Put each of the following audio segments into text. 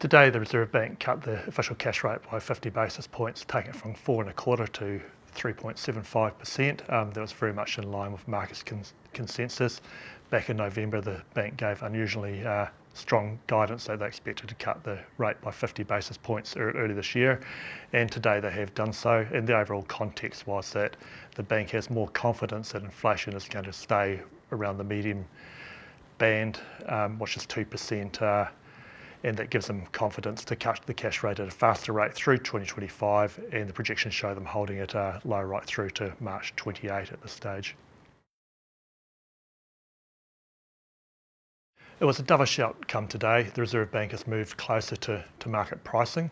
Today, the Reserve Bank cut the official cash rate by 50 basis points, taking it from 4.25% to 3.75%. That was very much in line with market consensus. Back in November, the bank gave unusually strong guidance that they expected to cut the rate by 50 basis points early this year, and today they have done so. And the overall context was that the bank has more confidence that inflation is going to stay around the medium band, which is 2%. And that gives them confidence to cut the cash rate at a faster rate through 2025, and the projections show them holding it low right through to March 28 at this stage. It was a dovish outcome today. The Reserve Bank has moved closer to market pricing,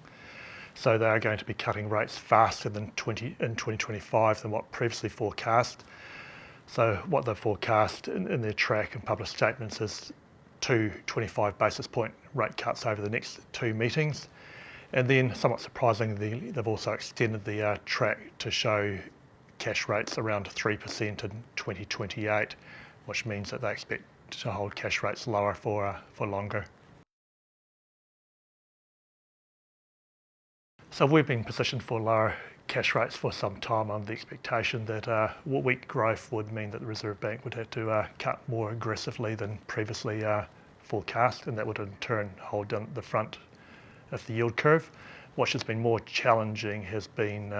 so they are going to be cutting rates faster in 2025 than what previously forecast. So what they've forecast in their track and published statements is 2 25 basis point rate cuts over the next 2 meetings. And then, somewhat surprisingly, they've also extended the track to show cash rates around 3% in 2028, which means that they expect to hold cash rates lower for longer. So we've been positioned for lower cash rates for some time on the expectation that weak growth would mean that the Reserve Bank would have to cut more aggressively than previously forecast, and that would in turn hold down the front of the yield curve. What has been more challenging has been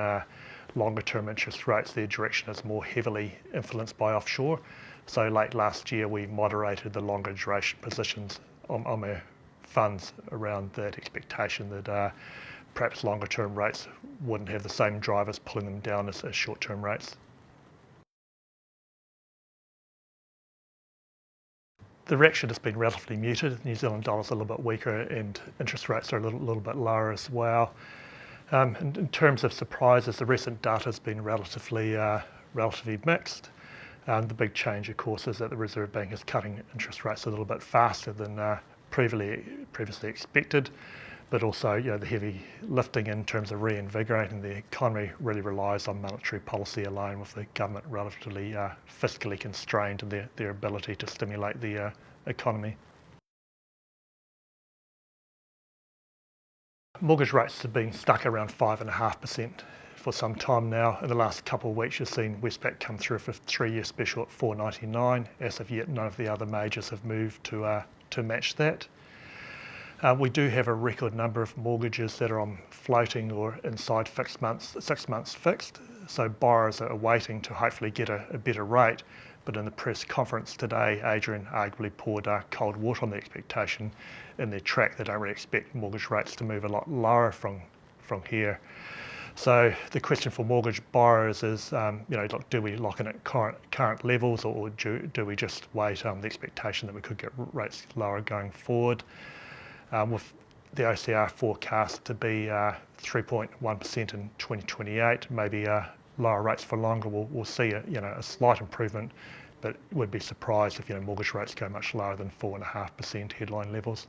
longer term interest rates. Their direction is more heavily influenced by offshore. So late last year we moderated the longer duration positions on our funds around that expectation that perhaps longer term rates wouldn't have the same drivers pulling them down as short term rates. The reaction has been relatively muted. The New Zealand dollar is a little bit weaker and interest rates are a little bit lower as well. In terms of surprises, the recent data has been relatively mixed. The big change, of course, is that the Reserve Bank is cutting interest rates a little bit faster than previously expected, but also the heavy lifting in terms of reinvigorating the economy really relies on monetary policy alone, with the government relatively fiscally constrained in their ability to stimulate the economy. Mortgage rates have been stuck around 5.5% for some time now. In the last couple of weeks, you've seen Westpac come through for a 3-year special at 4.99. As of yet, none of the other majors have moved to match that. We do have a record number of mortgages that are on floating or inside 6 months fixed. So borrowers are waiting to hopefully get a better rate. But in the press conference today, Adrian arguably poured cold water on the expectation in their track. They don't really expect mortgage rates to move a lot lower from here. So the question for mortgage borrowers is, do we lock in at current levels, or do we just wait on the expectation that we could get rates lower going forward? With the OCR forecast to be 3.1% in 2028, maybe lower rates for longer, we'll see a slight improvement, but would be surprised if mortgage rates go much lower than 4.5% headline levels.